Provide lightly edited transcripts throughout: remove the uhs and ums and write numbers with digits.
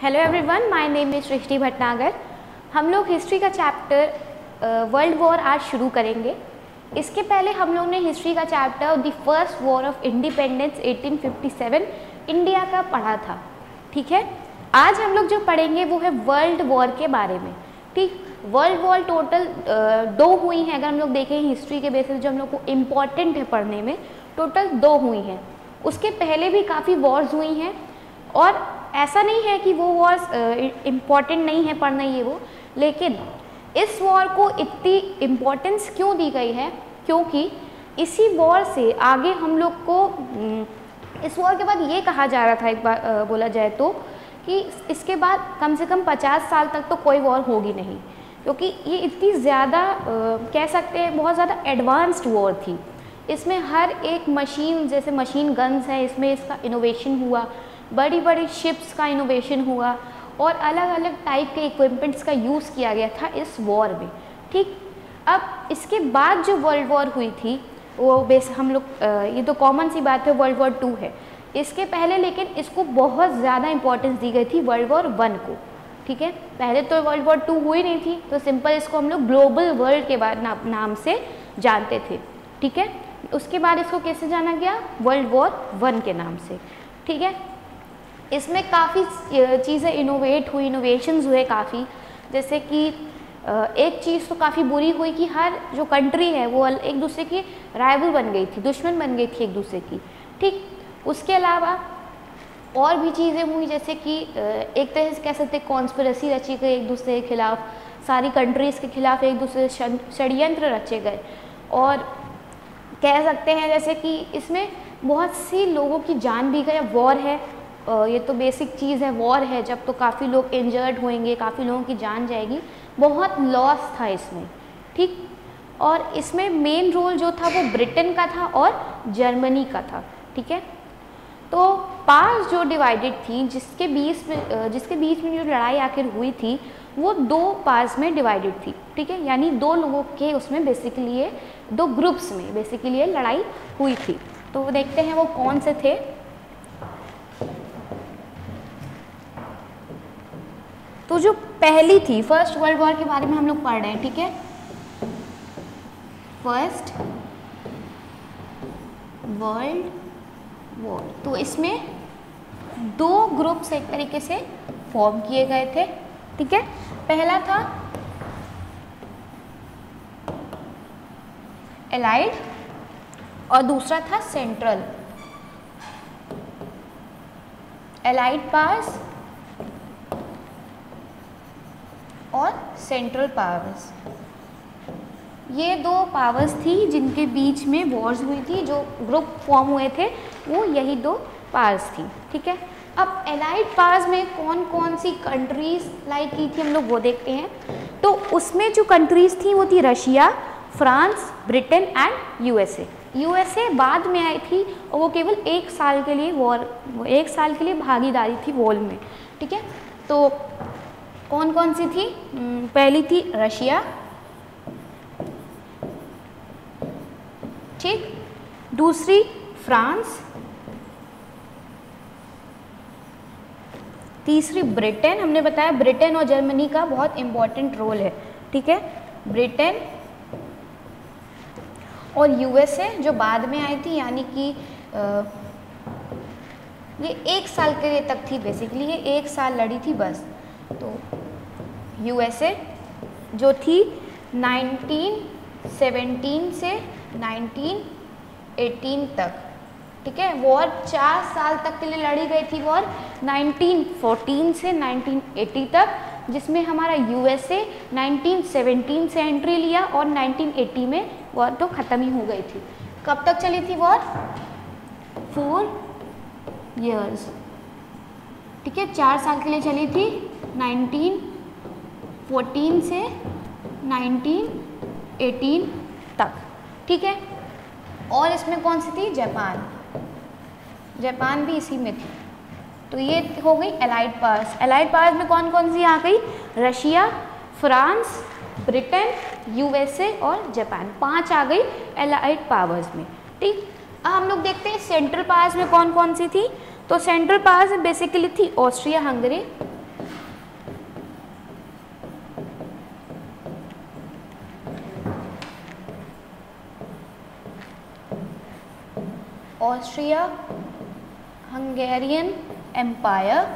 Hello everyone, my name is Srishti Bhatnagar. हम लोग history का चैप्टर वर्ल्ड वॉर आज शुरू करेंगे। इसके पहले हम लोग ने हिस्ट्री का chapter the first war of independence 1857 India का पढ़ा था। ठीक है, आज हम लोग जो पढ़ेंगे वो है वर्ल्ड वॉर के बारे में। ठीक, वर्ल्ड वॉर टोटल 2 हुई हैं। अगर हम लोग देखें हिस्ट्री के बेसिस जो हम लोग को इम्पॉर्टेंट है पढ़ने में, टोटल 2 हुई हैं। उसके पहले भी काफ़ी वॉर्स हुई हैं और ऐसा नहीं है कि वो वॉर्स इम्पॉर्टेंट नहीं है पढ़ना ये वो, लेकिन इस वॉर को इतनी इम्पोर्टेंस क्यों दी गई है, क्योंकि इसी वॉर से आगे हम लोग को इस वॉर के बाद ये कहा जा रहा था, एक बार बोला जाए तो, कि इसके बाद कम से कम 50 साल तक तो कोई वॉर होगी नहीं, क्योंकि ये इतनी ज़्यादा कह सकते हैं बहुत ज़्यादा एडवांस्ड वॉर थी। इसमें हर एक मशीन, जैसे मशीन गन्स है, इसमें इसका इनोवेशन हुआ, बड़ी बड़ी शिप्स का इनोवेशन हुआ और अलग अलग टाइप के इक्विपमेंट्स का यूज़ किया गया था इस वॉर में। ठीक, अब इसके बाद जो वर्ल्ड वॉर हुई थी वो हम लोग ये तो कॉमन सी बात है, वर्ल्ड वॉर 2 है। इसके पहले लेकिन इसको बहुत ज़्यादा इंपॉर्टेंस दी गई थी वर्ल्ड वॉर 1 को। ठीक है, पहले तो वर्ल्ड वॉर 2 हुई नहीं थी, तो सिंपल इसको हम लोग ग्लोबल वर्ल्ड के बाद नाम से जानते थे। ठीक है, उसके बाद इसको कैसे जाना गया, वर्ल्ड वॉर 1 के नाम से। ठीक है, इसमें काफ़ी चीज़ें इनोवेट हुई, इनोवेशंस हुए काफ़ी। जैसे कि एक चीज़ तो काफ़ी बुरी हुई कि हर जो कंट्री है वो एक दूसरे की राइवल बन गई थी, दुश्मन बन गई थी एक दूसरे की। ठीक, उसके अलावा और भी चीज़ें हुई, जैसे कि एक तरह से कह सकते हैं कॉन्स्पिरेसी रची गई एक दूसरे के खिलाफ, सारी कंट्रीज़ के खिलाफ एक दूसरे षड्यंत्र रचे गए। और कह सकते हैं जैसे कि इसमें बहुत सी लोगों की जान भी गई। वॉर है, ये तो बेसिक चीज़ है, वॉर है जब तो काफ़ी लोग इंजर्ड होंगे, काफ़ी लोगों की जान जाएगी, बहुत लॉस था इसमें। ठीक, और इसमें मेन रोल जो था वो ब्रिटेन का था और जर्मनी का था। ठीक है, तो पार्ट्स जो डिवाइडेड थी, जिसके बीच में जो लड़ाई आखिर हुई थी वो 2 पार्ट्स में डिवाइडेड थी। ठीक है, यानी 2 लोगों के उसमें बेसिकली ये 2 ग्रुप्स में बेसिकली ये लड़ाई हुई थी। तो वो देखते हैं वो कौन से थे। तो जो पहली थी, फर्स्ट वर्ल्ड वॉर के बारे में हम लोग पढ़ रहे हैं। ठीक है, फर्स्ट वर्ल्ड वॉर, तो इसमें 2 ग्रुप्स एक तरीके से फॉर्म किए गए थे। ठीक है, पहला था एलाइड और दूसरा था सेंट्रल। एलाइड पावर्स और सेंट्रल पावर्स, ये 2 पावर्स थी जिनके बीच में वॉर्स हुई थी। जो ग्रुप फॉर्म हुए थे वो यही 2 पावर्स थी। ठीक है, अब एलाइड पावर्स में कौन कौन सी कंट्रीज लाइक की थी हम लोग वो देखते हैं। तो उसमें जो कंट्रीज थी वो थी Russia, France, Britain and USA बाद में आई थी और वो केवल 1 साल के लिए 1 साल के लिए भागीदारी थी वॉर में। ठीक है, तो कौन कौन सी थी, पहली थी रशिया, ठीक, दूसरी फ्रांस, तीसरी ब्रिटेन। हमने बताया ब्रिटेन और जर्मनी का बहुत इंपॉर्टेंट रोल है। ठीक है, ब्रिटेन और यूएसए जो बाद में आई थी, यानी कि ये 1 साल के लिए तक थी, बेसिकली ये 1 साल लड़ी थी बस। तो यूएसए जो थी 1917 से 1918 तक। ठीक है, वॉर 4 साल तक के लिए लड़ी गई थी, वॉर 1914 से 1980 तक, जिसमें हमारा यूएसए 1917 से एंट्री लिया और 1980 में वॉर तो ख़त्म ही हो गई थी। कब तक चली थी वॉर, 4 years। ठीक है, 4 साल के लिए चली थी, 1914 से 1918 तक। ठीक है, और इसमें कौन सी थी, जापान भी इसी में थी। तो ये हो गई एलाइड पावर्स। एलाइड पावर्स में कौन कौन सी आ गई, रशिया, फ्रांस, ब्रिटेन, यूएसए और जापान, 5 आ गई एलाइड पावर्स में। ठीक, अब हम लोग देखते हैं सेंट्रल पावर्स में कौन कौन सी थी। तो सेंट्रल पावर्स बेसिकली थी Austria Hungary, Austria Hungarian empire.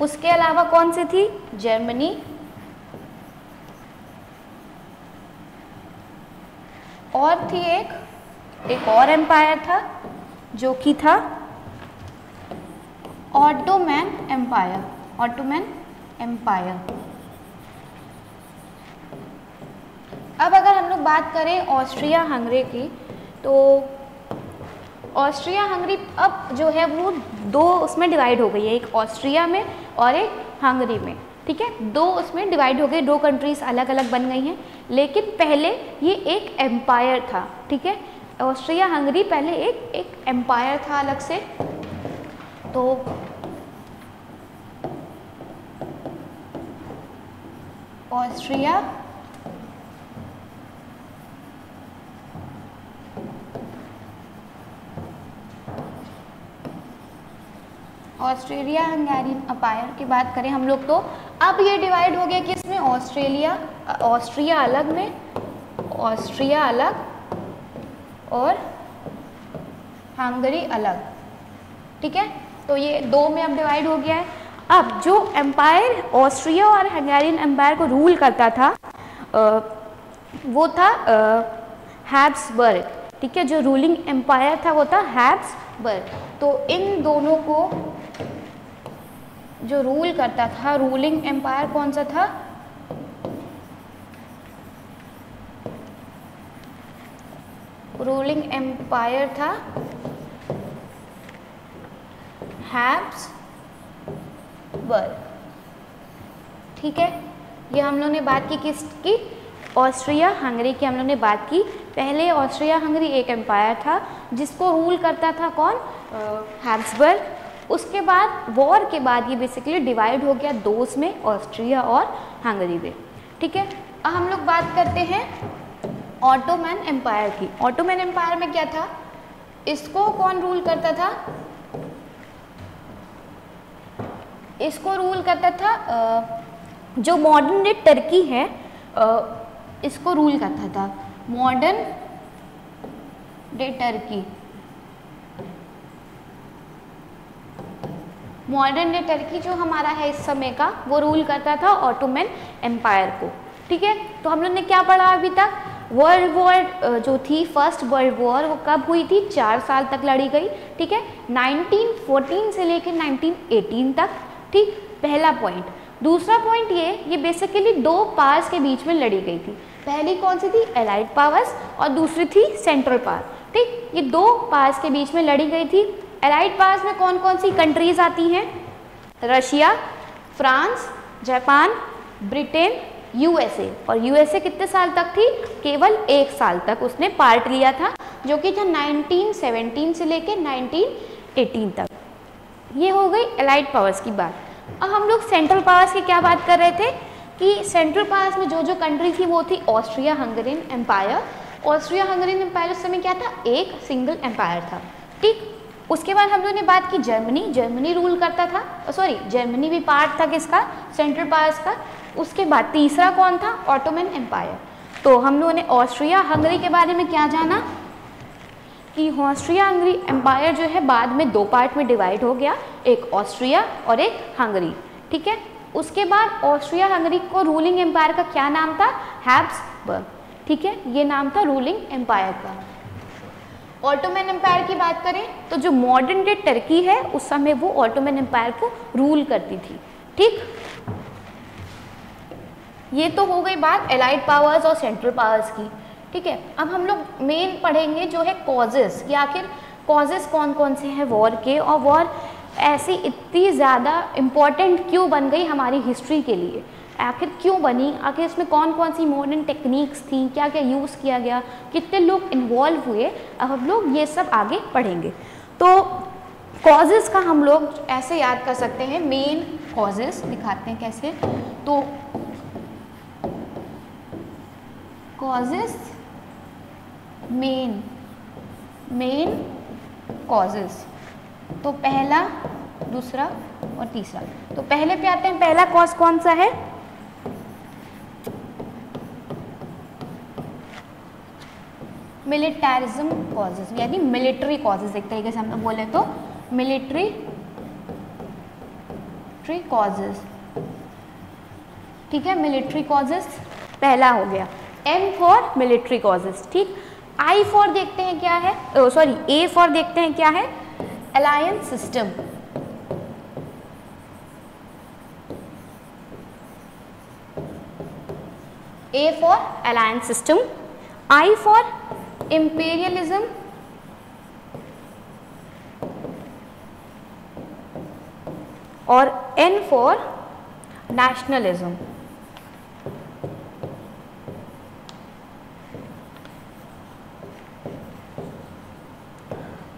उसके अलावा कौन सी थी? जर्मनी, और थी एक और एम्पायर था जो कि था ऑटोमन एम्पायर। Ottoman empire. अब अगर हम लोग बात करें ऑस्ट्रिया हंगरी की, तो ऑस्ट्रिया हंगरी अब जो है वो दो उसमें डिवाइड हो गई है, एक ऑस्ट्रिया में और एक हंगरी में। ठीक है, दो उसमें डिवाइड हो गई, दो कंट्रीज अलग अलग बन गई हैं। लेकिन पहले ये एक एम्पायर था। ठीक है, ऑस्ट्रिया हंगरी पहले एक एम्पायर था अलग से। तो ऑस्ट्रिया ऑस्ट्रेलिया हंगेरियन एम्पायर की बात करें हम लोग, तो अब ये डिवाइड हो गया कि इसमें ऑस्ट्रिया अलग में, ऑस्ट्रिया अलग और हंगरी अलग। ठीक है, तो ये दो में अब डिवाइड हो गया है। अब जो एम्पायर ऑस्ट्रिया और हंगेरियन एम्पायर को रूल करता था वो था हैब्सबर्ग। ठीक है, जो रूलिंग एम्पायर था वो था हैब्सबर्ग। तो इन दोनों को जो रूल करता था, रूलिंग एम्पायर कौन सा था? रूलिंग एम्पायर था हैब्सबर्ग। ठीक है, ये हम लोग ने बात की किसकी? ऑस्ट्रिया हंगरी की हम लोग ने बात की। पहले ऑस्ट्रिया हंगरी एक एम्पायर था जिसको रूल करता था कौन? हैब्सबर्ग। उसके बाद वॉर के बाद ये बेसिकली डिवाइड हो गया दो में, ऑस्ट्रिया और हंगरी में। ठीक है, अब हम लोग बात करते हैं ऑटोमन एम्पायर की। ऑटोमन एम्पायर में क्या था? इसको कौन रूल करता था? इसको रूल करता था जो मॉडर्न डे टर्की है, इसको रूल करता था modern day Turkey. Modern day Turkey जो हमारा है इस समय का, वो रूल करता था ऑटोमन एम्पायर को। ठीक है, तो हम लोग ने क्या पढ़ा अभी तक? वर्ल्ड वॉर जो थी, फर्स्ट वर्ल्ड वॉर, वो कब हुई थी? 4 साल तक लड़ी गई। ठीक है, 1914 से लेकर 1918 तक। ठीक, पहला पॉइंट। दूसरा पॉइंट ये बेसिकली दो पावर्स के बीच में लड़ी गई थी। पहली कौन सी थी? एलाइड पावर्स, और दूसरी थी सेंट्रल पावर। ठीक, ये दो पावर्स के बीच में लड़ी गई थी। एलाइड पावर्स में कौन कौन सी कंट्रीज आती हैं? Russia, France, Japan, Britain, USA. और यूएसए कितने साल तक थी? केवल 1 साल तक उसने पार्ट लिया था, जो कि था 1917 से लेकर 1918 तक। ये हो गई एलाइड पावर्स की बात। अब हम लोग सेंट्रल पावर्स की क्या बात कर रहे थे कि सेंट्रल पावर्स में जो जो कंट्री थी वो थी Austria Hungarian empire. Austria Hungarian empire उस समय क्या था? एक सिंगल एम्पायर था। ठीक, उसके बाद हम लोगों ने बात की जर्मनी। जर्मनी रूल करता था, सॉरी जर्मनी भी पार्ट था किसका? सेंट्रल पावर्स का। उसके बाद तीसरा कौन था? Ottoman empire. तो हम लोगों ने ऑस्ट्रिया हंगरी के बारे में क्या जाना कि ऑस्ट्रिया हंगरी एम्पायर जो है बाद में दो पार्ट में डिवाइड हो गया, एक ऑस्ट्रिया और एक हंगरी। ठीक है, उसके बाद ऑस्ट्रिया हंगरी को रूलिंग एम्पायर का क्या नाम था? हैब्सबर्ग। ठीक है, ये नाम था रूलिंग एम्पायर का। ऑटोमन एम्पायर की बात करें तो जो मॉडर्न डे टर्की है उस समय वो ऑटोमन एम्पायर को रूल करती थी। ठीक, ये तो हो गई बात एलाइड पावर्स और सेंट्रल पावर्स की। ठीक है, अब हम लोग मेन पढ़ेंगे जो है कॉजेस, कि आखिर कॉजेस कौन कौन से हैं वॉर के, और वॉर ऐसी इतनी ज़्यादा इम्पॉर्टेंट क्यों बन गई हमारी हिस्ट्री के लिए, आखिर क्यों बनी, आखिर इसमें कौन कौन सी मॉडर्न टेक्निक्स थी, क्या क्या यूज़ किया गया, कितने लोग इन्वॉल्व हुए। अब हम लोग ये सब आगे पढ़ेंगे। तो कॉजेस का हम लोग ऐसे याद कर सकते हैं, मेन कॉजेस दिखाते हैं कैसे। तो कॉजेस, मेन कॉजेस, तो पहला, दूसरा और तीसरा। तो पहले पे आते हैं, पहला कॉज कौन सा है? मिलिटैरिज्म कॉजेज यानी मिलिट्री कॉजेज, एक तरीके से हम लोग बोले तो मिलिट्री कॉजेज, ठीक है। मिलिट्री कॉजेज पहला हो गया, M फॉर मिलिट्री कॉजेज, ठीक। I फॉर देखते हैं क्या है, सॉरी A फॉर देखते हैं क्या है, alliance system. A for alliance system, I for imperialism, और N फॉर नेशनलिज्म।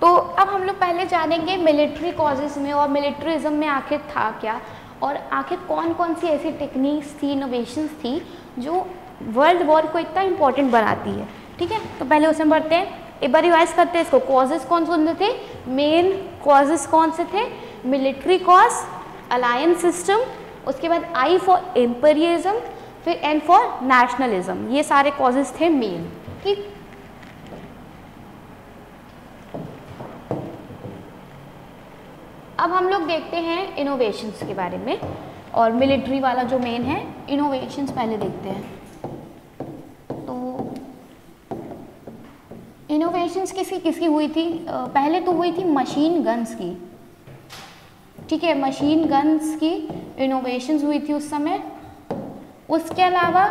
तो अब हम लोग पहले जानेंगे मिलिट्री कॉजेज में और मिलिट्रिज्म में आखिर था क्या, और आखिर कौन कौन सी ऐसी टेक्निक्स थी, इनोवेशंस थी जो वर्ल्ड वॉर को इतना इम्पोर्टेंट बनाती है, ठीक है। तो पहले उसमें बढ़ते हैं, एक बार रिवाइज करते हैं इसको। कॉजेज कौन कौन से थे, मेन कॉजेज कौन से थे, मिलिट्री कॉज, अलायंस सिस्टम, उसके बाद I फॉर एम्पेरियलिज्म, फिर N फॉर नेशनलिज्म, ये सारे कॉजेज थे मेन, ठीक। अब हम लोग देखते हैं इनोवेशंस के बारे में, और मिलिट्री वाला जो मेन है, इनोवेशंस पहले देखते हैं। तो इनोवेशंस किसकी किसकी हुई थी, पहले तो हुई थी मशीन गन्स की, ठीक है, मशीन गन्स की इनोवेशंस हुई थी उस समय। उसके अलावा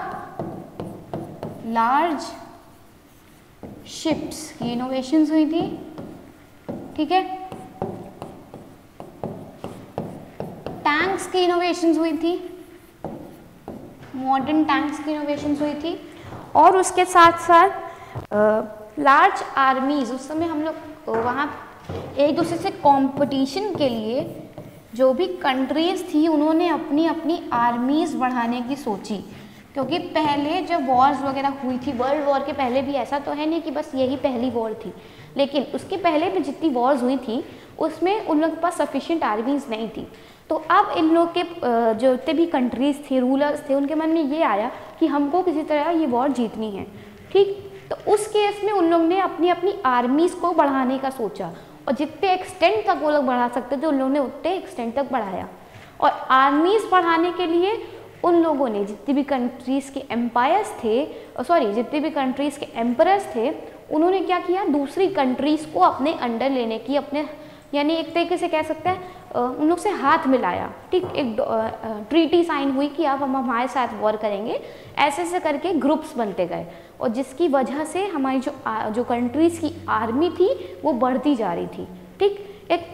लार्ज शिप्स की इनोवेशंस हुई थी, ठीक है। टैंक्स की इनोवेशंस हुई थी, मॉडर्न टैंक्स की इनोवेशंस हुई थी, और उसके साथ साथ लार्ज आर्मीज, उस समय हम लोग वहाँ एक दूसरे से कंपटीशन के लिए जो भी कंट्रीज थी उन्होंने अपनी अपनी आर्मीज बढ़ाने की सोची, क्योंकि पहले जब वॉर्स वगैरह हुई थी, वर्ल्ड वॉर के पहले भी, ऐसा तो है नहीं कि बस यही पहली वॉर थी, लेकिन उसके पहले भी जितनी वॉर्स हुई थी उसमें उन लोगों के पास सफिशिएंट आर्मीज नहीं थी। तो अब इन लोग के जो जितने भी कंट्रीज थे, रूलर्स थे, उनके मन में ये आया कि हमको किसी तरह ये वॉर जीतनी है, ठीक। तो उस केस में उन लोग ने अपनी अपनी आर्मीज को बढ़ाने का सोचा, और जितने एक्सटेंट तक वो लोग बढ़ा सकते थे उन लोगों ने उतने एक्सटेंट तक बढ़ाया। और आर्मीज बढ़ाने के लिए उन लोगों ने जितनी भी कंट्रीज़ के एम्पायर्स थे, सॉरी जितने भी कंट्रीज़ के एम्परर्स थे, उन्होंने क्या किया, दूसरी कंट्रीज़ को अपने अंडर लेने की, अपने यानी एक तरीके से कह सकते हैं उन लोग से हाथ मिलाया, ठीक। एक ट्रीटी साइन हुई कि अब हम हमारे साथ वॉर करेंगे, ऐसे ऐसे करके ग्रुप्स बनते गए, और जिसकी वजह से हमारी जो कंट्रीज़ की आर्मी थी वो बढ़ती जा रही थी, ठीक। एक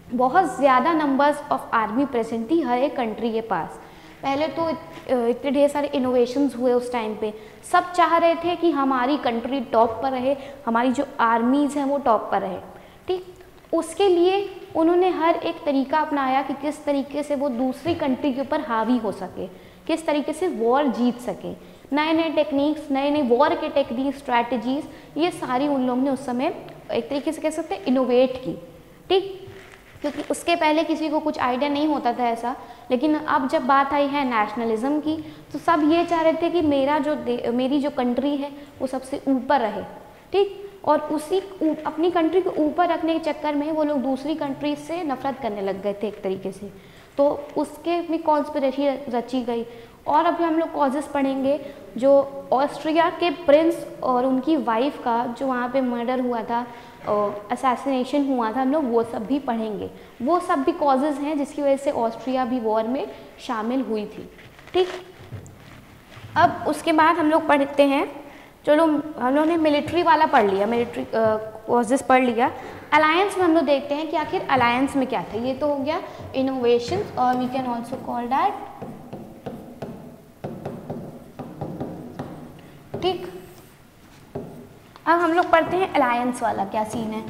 बहुत ज़्यादा नंबर्स ऑफ आर्मी प्रेजेंट थी हर एक कंट्री के पास। पहले तो इतने ढेर सारे इनोवेशंस हुए उस टाइम पे, सब चाह रहे थे कि हमारी कंट्री टॉप पर रहे, हमारी जो आर्मीज़ हैं वो टॉप पर रहे, ठीक। उसके लिए उन्होंने हर एक तरीका अपनाया कि किस तरीके से वो दूसरी कंट्री के ऊपर हावी हो सके, किस तरीके से वॉर जीत सके। नए नए टेक्निक्स, नए नए वॉर के टेक्निक, स्ट्रैटेजीज, ये सारी उन लोगों ने उस समय एक तरीके से कह सकते हैं इनोवेट की, ठीक। क्योंकि उसके पहले किसी को कुछ आइडिया नहीं होता था ऐसा, लेकिन अब जब बात आई है नेशनलिज्म की, तो सब ये चाह रहे थे कि मेरी जो कंट्री है वो सबसे ऊपर रहे, ठीक। और उसी अपनी कंट्री को ऊपर रखने के चक्कर में वो लोग दूसरी कंट्री से नफरत करने लग गए थे एक तरीके से, तो उसके भी कॉन्स्पिरेसी रची गई। और अभी हम लोग कॉजेस पढ़ेंगे, जो ऑस्ट्रिया के प्रिंस और उनकी वाइफ का जो वहाँ पे मर्डर हुआ था, असैसिनेशन हुआ था, हम लोग वो सब भी पढ़ेंगे। वो सब भी कॉजेज़ हैं जिसकी वजह से ऑस्ट्रिया भी वॉर में शामिल हुई थी, ठीक। अब उसके बाद हम लोग पढ़ते हैं, चलो हम लोगों ने मिलिट्री वाला पढ़ लिया, मिलिट्री कॉजेस पढ़ लिया। अलायंस में हम लोग देखते हैं कि आखिर अलायंस में क्या था। ये तो हो गया इनोवेशन, और we can also call that, ठीक। अब हम लोग पढ़ते हैं अलायंस वाला क्या सीन है।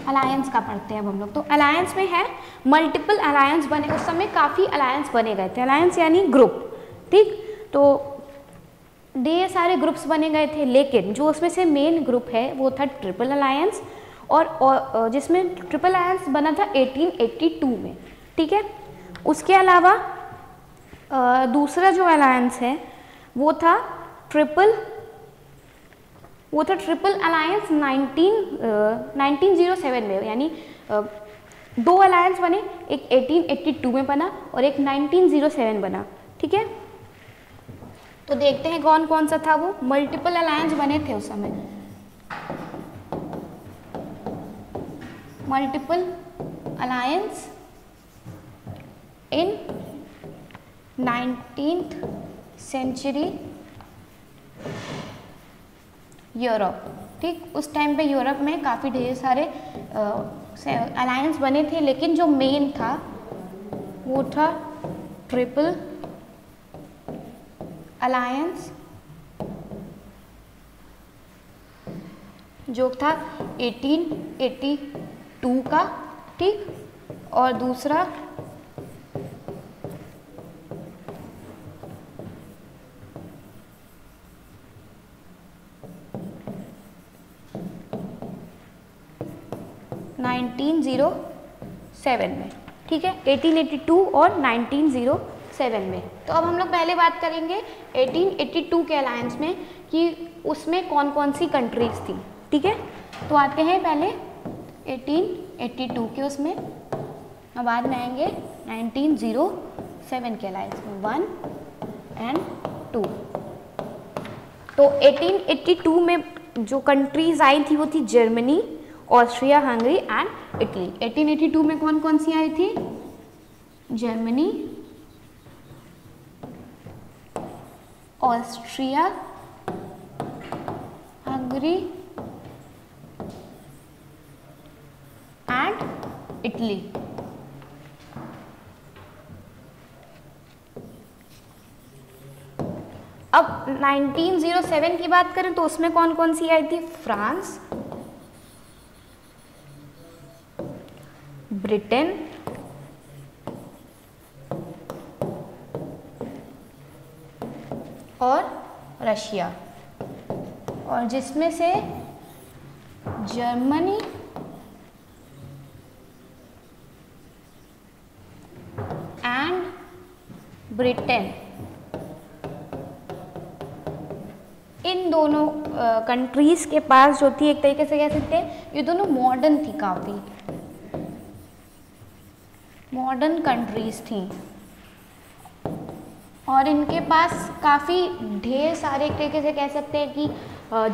अलायंस का पढ़ते हैं अब हम लोग। तो अलायंस में है मल्टीपल अलायंस बने, उस समय काफ़ी अलायंस बने गए थे। अलायंस यानी ग्रुप, ठीक। तो ढेर सारे ग्रुप्स बने गए थे, लेकिन जो उसमें से मेन ग्रुप है वो था ट्रिपल अलायंस, और जिसमें ट्रिपल अलायंस बना था 1882 में, ठीक है। उसके अलावा दूसरा जो अलायंस है वो था ट्रिपल अलायंस 1907 में, यानी दो अलायंस बने, एक 1882 में बना और एक 1907 बना। ठीक है, तो देखते हैं कौन कौन सा था वो। मल्टीपल अलायंस बने थे उस समय, multiple alliance in 19th century Europe. ठीक, उस टाइम पे यूरोप में काफ़ी ढेर सारे अलायंस बने थे, लेकिन जो मेन था वो था ट्रिपल अलायंस, जो था 1882 का। ठीक, और दूसरा 1907 में। ठीक है, 1882 और 1907 में। तो अब हम लोग पहले बात करेंगे 1882 के अलायंस में कि उसमें कौन कौन सी कंट्रीज थी। ठीक है, तो आते हैं पहले 1882 के उसमें, अब बाद में आएंगे 1907 के अलायंस में 1 और 2। तो 1882 में जो कंट्रीज आई थी वो थी Germany, Austria Hungary and Italy. 1882 में कौन कौन सी आई थी? Germany, Austria Hungary and Italy. अब 1907 की बात करें तो उसमें कौन कौन सी आई थी? फ्रांस, ब्रिटेन, और रशिया, और जिसमें से जर्मनी, एंड ब्रिटेन, इन दोनों कंट्रीज के पास जो थी, एक तरीके से कह सकते हैं ये दोनों मॉडर्न थी, काफ़ी मॉडर्न कंट्रीज थी, और इनके पास काफ़ी ढेर सारे, एक तरीके से कह सकते हैं कि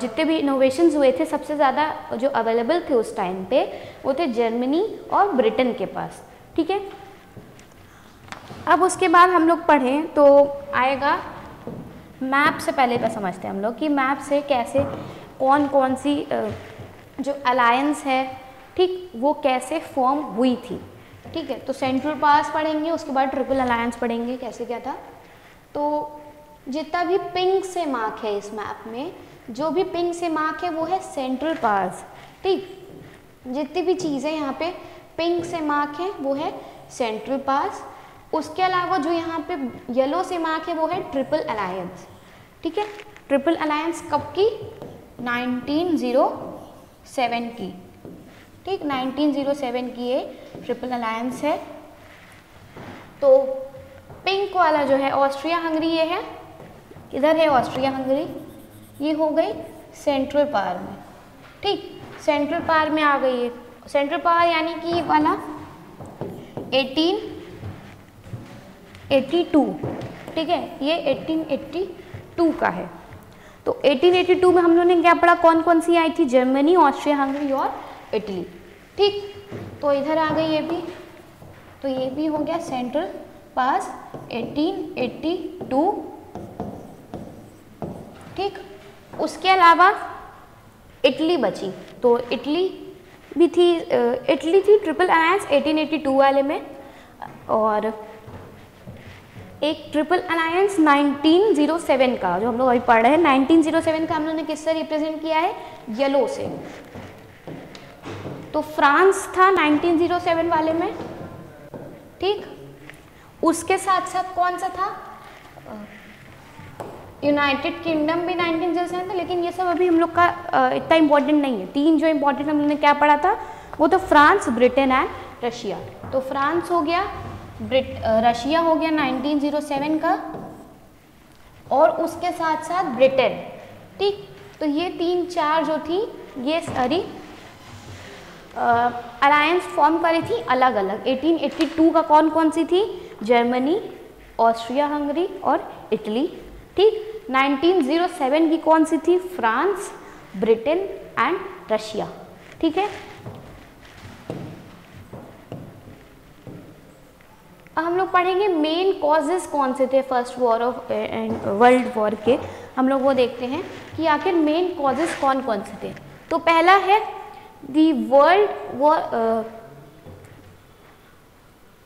जितने भी इनोवेशंस हुए थे सबसे ज़्यादा जो अवेलेबल थे उस टाइम पे वो थे जर्मनी और ब्रिटेन के पास। ठीक है, अब उसके बाद हम लोग पढ़ें तो आएगा मैप से। पहले का समझते हैं हम लोग कि मैप से कैसे कौन कौन सी जो अलायंस है, ठीक, वो कैसे फॉर्म हुई थी। ठीक है, तो सेंट्रल पावर्स पढ़ेंगे, उसके बाद ट्रिपल अलायंस पढ़ेंगे कैसे क्या था। तो जितना भी पिंक से मार्क है इस मैप में, जो भी पिंक से मार्क है वो है सेंट्रल पावर्स। ठीक, जितनी भी चीज़ें यहाँ पे पिंक से मार्क है वो है सेंट्रल पावर्स। उसके अलावा जो यहाँ पे येलो से मार्क है वो है ट्रिपल अलायंस। ठीक है, ट्रिपल अलायंस कब की? 1907 की। ठीक, 1907 की ये ट्रिपल अलायंस है। तो पिंक वाला जो है ऑस्ट्रिया हंगरी, ये है, इधर है ऑस्ट्रिया हंगरी, ये हो गई सेंट्रल पावर में। ठीक, सेंट्रल पावर में आ गई है। सेंट्रल पावर यानी कि ये वाला 1882। ठीक है, ये 1882 का है। तो 1882 में हम लोगों ने क्या पढ़ा? कौन कौन सी आई थी? जर्मनी, ऑस्ट्रिया हंगरी और इटली। ठीक, तो इधर आ गई ये भी, तो ये भी हो गया सेंट्रल पास 1882। ठीक, उसके अलावा इटली बची, तो इटली भी थी, इटली थी ट्रिपल अलायंस 1882 वाले में, और एक ट्रिपल अलायंस 1907 का जो हम लोग अभी पढ़ रहे हैं। 1907 का हम लोगों ने किससे रिप्रेजेंट किया है? येलो से। तो फ्रांस था 1907 वाले में। ठीक, उसके साथ साथ कौन सा था? यूनाइटेड किंगडम भी 1907 था, लेकिन ये सब अभी हम लोग का इतना इम्पोर्टेंट नहीं है। तीन जो इम्पोर्टेंट हम लोग ने क्या पढ़ा था वो तो फ्रांस, ब्रिटेन एंड रशिया। तो फ्रांस हो गया, रशिया हो गया 1907 का, और उसके साथ साथ ब्रिटेन। ठीक, तो ये 3-4 जो थी ये सारी अलायंस फॉर्म करी थी अलग अलग। 1882 का कौन कौन सी थी? जर्मनी, ऑस्ट्रिया हंगरी और इटली। ठीक, 1907 की कौन सी थी? France, Britain and Russia. ठीक है, अब हम लोग पढ़ेंगे मेन कॉजेज कौन से थे first war of world war के। हम लोग वो देखते हैं कि आखिर मेन कॉजेज कौन कौन से थे। तो पहला है दी वर्ल्ड वॉर।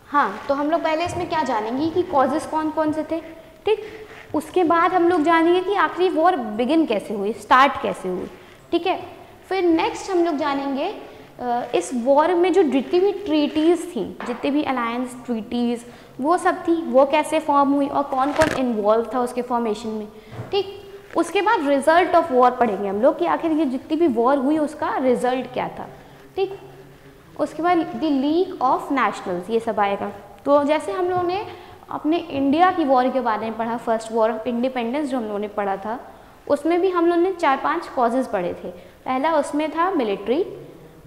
हाँ, तो हम लोग पहले इसमें क्या जानेंगे कि कॉजेज कौन कौन से थे। ठीक, उसके बाद हम लोग जानेंगे कि आखिरी वॉर बिगिन कैसे हुई, स्टार्ट कैसे हुई। ठीक है, फिर नेक्स्ट हम लोग जानेंगे इस वॉर में जो जितनी भी ट्रीटीज़ थी, जितने भी अलायंस ट्रीटीज़ वो सब थी, वो कैसे फॉर्म हुई और कौन कौन इन्वॉल्व था उसके फॉर्मेशन में। ठीक, उसके बाद रिजल्ट ऑफ वॉर पढ़ेंगे हम लोग कि आखिर ये जितनी भी वॉर हुई उसका रिजल्ट क्या था। ठीक, उसके बाद द लीग ऑफ नेशनल्स, ये सब आएगा। तो जैसे हम लोगों ने अपने इंडिया की वॉर के बारे में पढ़ा, फर्स्ट वॉर ऑफ इंडिपेंडेंस जो हम लोगों ने पढ़ा था, उसमें भी हम लोगों ने 4-5 कॉजेज़ पढ़े थे। पहला उसमें था मिलिट्री,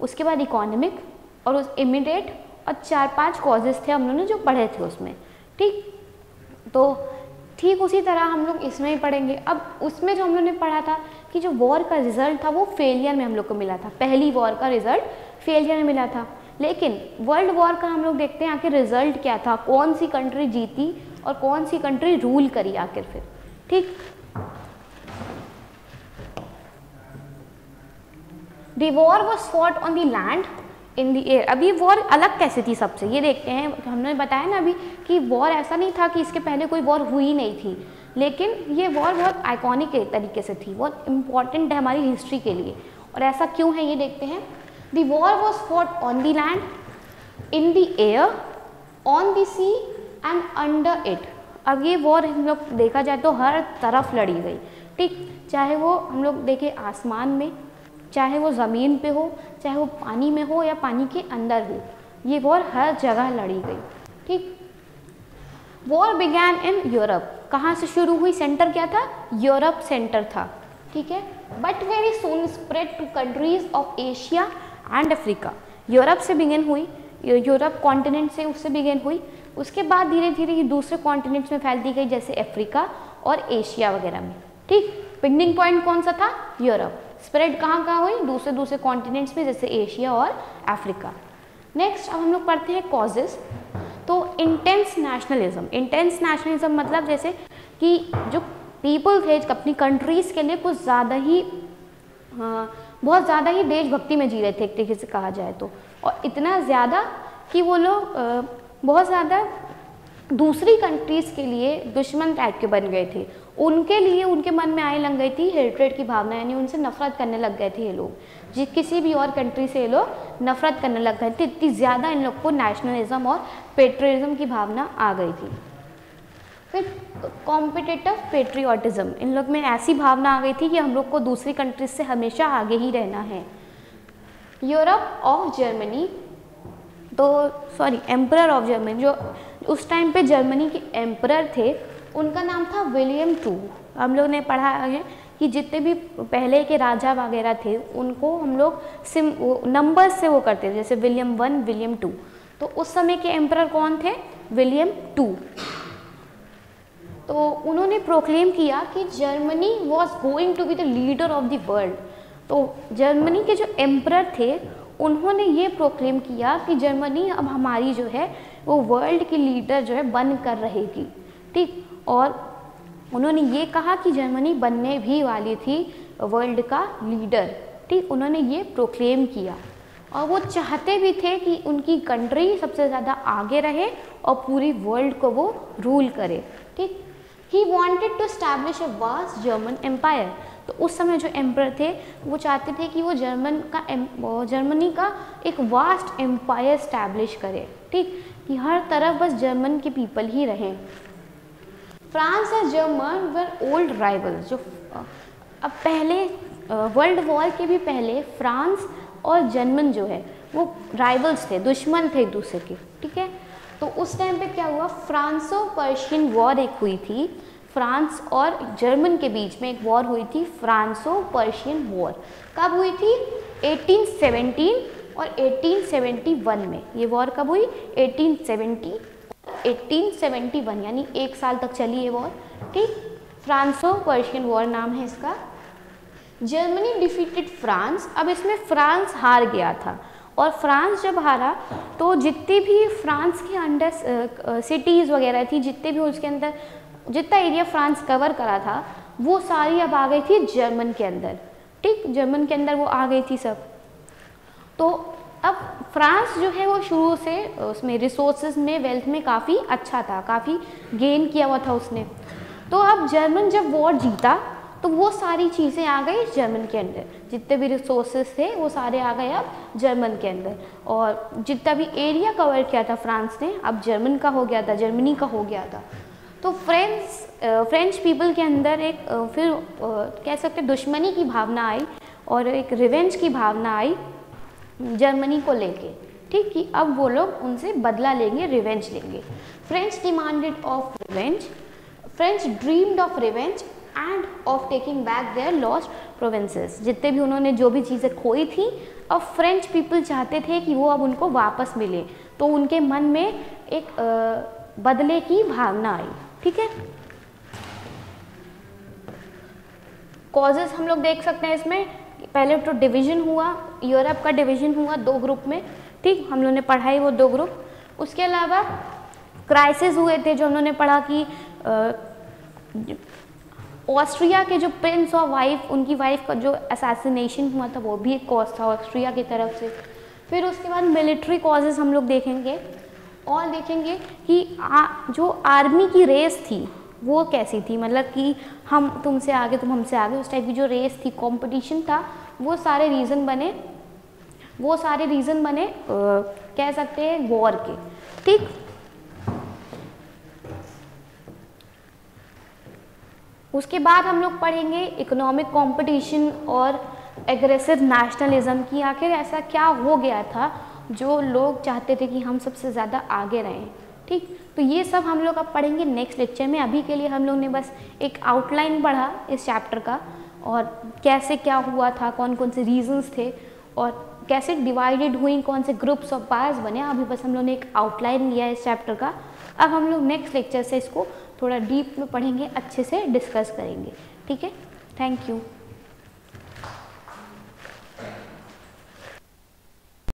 उसके बाद इकोनॉमिक और उस इमीडिएट, और 4-5 कॉजेज़ थे हम लोगों ने जो पढ़े थे उसमें। ठीक, तो ठीक उसी तरह हम लोग इसमें ही पढ़ेंगे। अब उसमें जो हम लोगों ने पढ़ा था कि जो वॉर का रिजल्ट था वो फेलियर में हम लोग को मिला था, पहली वॉर का रिजल्ट फेलियर में मिला था। लेकिन वर्ल्ड वॉर का हम लोग देखते हैं आखिर रिजल्ट क्या था, कौन सी कंट्री जीती और कौन सी कंट्री रूल करी आखिर फिर। ठीक, the war was fought on the land in the air. अभी वॉर अलग कैसे थी सबसे, ये देखते हैं। हमने बताया ना अभी कि वॉर ऐसा नहीं था कि इसके पहले कोई वॉर हुई नहीं थी, लेकिन ये वॉर बहुत आइकॉनिक तरीके से थी, बहुत इंपॉर्टेंट है हमारी हिस्ट्री के लिए। और ऐसा क्यों है ये देखते हैं। The war was fought on the land, in the air, on the sea and under it. अब ये वॉर हम लोग देखा जाए तो हर तरफ लड़ी गई। ठीक, चाहे वो हम लोग देखें आसमान में, चाहे वो ज़मीन पे हो, चाहे वो पानी में हो या पानी के अंदर हो, ये वॉर हर जगह लड़ी गई। ठीक, वॉर बिगैन इन यूरोप। कहाँ से शुरू हुई? सेंटर क्या था? यूरोप सेंटर था। ठीक है, but very soon spread to countries of Asia and Africa. Europe से बिगिन हुई, यूरोप कॉन्टिनेंट से उससे बिगिन हुई, उसके बाद धीरे धीरे ये दूसरे कॉन्टिनेंट्स में फैलती गई, जैसे अफ्रीका और एशिया वगैरह में। ठीक, बिगनिंग पॉइंट कौन सा था? यूरोप। स्प्रेड कहाँ कहाँ हुई? दूसरे दूसरे कॉन्टिनेंट्स में, जैसे एशिया और अफ्रीका। नेक्स्ट अब हम लोग पढ़ते हैं कॉजेज। तो इंटेंस नेशनलिज्म। इंटेंस नेशनलिज्म मतलब जैसे कि जो पीपल थे अपनी कंट्रीज़ के लिए कुछ ज़्यादा ही बहुत ज़्यादा ही देशभक्ति में जी रहे थे एक तरीके से कहा जाए तो, और इतना ज़्यादा कि वो लोग बहुत ज़्यादा दूसरी कंट्रीज़ के लिए दुश्मन टाइप के बन गए थे। उनके लिए उनके मन में आने लग गई थी हेट्रेड की भावना, यानी उनसे नफरत करने लग गए थे ये लोग। किसी भी और कंट्री से ये लोग नफरत करने लग गए थे, इतनी ज़्यादा इन लोग को नेशनलिज्म और पेट्रियटिज्म की भावना आ गई थी। फिर कॉम्पिटिटिव पेट्रियटिज्म, इन लोग में ऐसी भावना आ गई थी कि हम लोग को दूसरी कंट्रीज से हमेशा आगे ही रहना है। यूरोप ऑफ जर्मनी, तो सॉरी एम्परर ऑफ जर्मनी, जो उस टाइम पे जर्मनी के एम्परर थे उनका नाम था विलियम II। हम लोग ने पढ़ा है कि जितने भी पहले के राजा वगैरह थे उनको हम लोग नंबर से वो करते थे, जैसे विलियम I, विलियम II। तो उस समय के एम्परर कौन थे? William II। तो उन्होंने प्रोक्लेम किया कि Germany was going to be the leader of the world. तो जर्मनी के जो एम्परर थे उन्होंने ये प्रोक्लेम किया कि जर्मनी अब हमारी जो है वो वर्ल्ड की लीडर जो है बन कर रहेगी। ठीक, और उन्होंने ये कहा कि जर्मनी बनने भी वाली थी वर्ल्ड का लीडर। ठीक, उन्होंने ये प्रोक्लेम किया और वो चाहते भी थे कि उनकी कंट्री सबसे ज़्यादा आगे रहे और पूरी वर्ल्ड को वो रूल करे। ठीक, he wanted to establish a vast German empire. तो उस समय जो एम्परर थे वो चाहते थे कि वो जर्मनी का एक वास्ट एम्पायर एस्टैब्लिश करे। ठीक, कि हर तरफ बस जर्मन के पीपल ही रहें। फ्रांस और जर्मन वर ओल्ड राइवल्स। जो अब पहले वर्ल्ड वॉर के भी पहले फ्रांस और जर्मन जो है वो राइवल्स थे, दुश्मन थे एक दूसरे के। ठीक है, तो उस टाइम पे क्या हुआ, फ्रांसो पर्शियन वॉर एक हुई थी फ्रांस और जर्मन के बीच में एक वॉर हुई थी, फ्रांसो पर्शियन वॉर। कब हुई थी? 1817 और 1871 में। ये वॉर कब हुई? 1871, यानी 1 साल तक चली ये वॉर। ठीक, फ्रांसो पर्शियन वॉर नाम है इसका। Germany defeated France. अब इसमें फ्रांस हार गया था, और फ्रांस जब हारा तो जितनी भी फ्रांस के अंडर सिटीज़ वगैरह थी, जितने भी उसके अंदर जितना एरिया फ्रांस कवर करा था, वो सारी अब आ गई थी जर्मन के अंदर। ठीक, जर्मन के अंदर वो आ गई थी सब। तो अब फ्रांस जो है वो शुरू से उसमें रिसोर्सेज में, वेल्थ में काफ़ी अच्छा था, काफ़ी गेन किया हुआ था उसने। तो अब जर्मन जब वॉर जीता तो वो सारी चीज़ें आ गई जर्मन के अंदर, जितने भी रिसोर्सेज थे वो सारे आ गए अब जर्मन के अंदर, और जितना भी एरिया कवर किया था फ्रांस ने अब जर्मन का हो गया था, जर्मनी का हो गया था। तो फ्रेंच पीपल के अंदर एक फिर कह सकते दुश्मनी की भावना आई और एक रिवेंज की भावना आई जर्मनी को लेके। ठीक, कि अब वो लोग उनसे बदला लेंगे, रिवेंज लेंगे। French demanded of revenge, French dreamed of revenge and of taking back their lost provinces. जितने भी उन्होंने जो भी चीज़ें खोई थी, अब फ्रेंच पीपल चाहते थे कि वो अब उनको वापस मिले, तो उनके मन में एक बदले की भावना आई। ठीक है, कॉजेज हम लोग देख सकते हैं इसमें। पहले तो डिवीजन हुआ, यूरोप का डिवीजन हुआ 2 ग्रुप में। ठीक, हम लोगों ने पढ़ाई वो 2 ग्रुप। उसके अलावा क्राइसिस हुए थे, जो हम लोगों ने पढ़ा कि ऑस्ट्रिया के जो प्रिंस और वाइफ, उनकी वाइफ का जो असैसिनेशन हुआ था, वो भी एक कॉज था ऑस्ट्रिया की तरफ से। फिर उसके बाद मिलिट्री कॉजेज हम लोग देखेंगे, और देखेंगे कि जो आर्मी की रेस थी वो कैसी थी, मतलब कि हम तुमसे आगे, तुम हमसे आगे, उस टाइप की जो रेस थी, कंपटीशन था, वो सारे रीज़न बने कह सकते हैं वॉर के। ठीक, उसके बाद हम लोग पढ़ेंगे इकोनॉमिक कंपटीशन और एग्रेसिव नेशनलिज्म की। आखिर ऐसा क्या हो गया था जो लोग चाहते थे कि हम सबसे ज़्यादा आगे रहें। ठीक, तो ये सब हम लोग अब पढ़ेंगे नेक्स्ट लेक्चर में। अभी के लिए हम लोग ने बस एक आउटलाइन पढ़ा इस चैप्टर का, और कैसे क्या हुआ था, कौन कौन से रीजंस थे, और कैसे डिवाइडेड हुई, कौन से ग्रुप्स ऑफ पार्ट्स बने। अभी बस हम लोग ने एक आउटलाइन लिया इस चैप्टर का। अब हम लोग नेक्स्ट लेक्चर से इसको थोड़ा डीप में पढ़ेंगे, अच्छे से डिस्कस करेंगे। ठीक है, थैंक यू।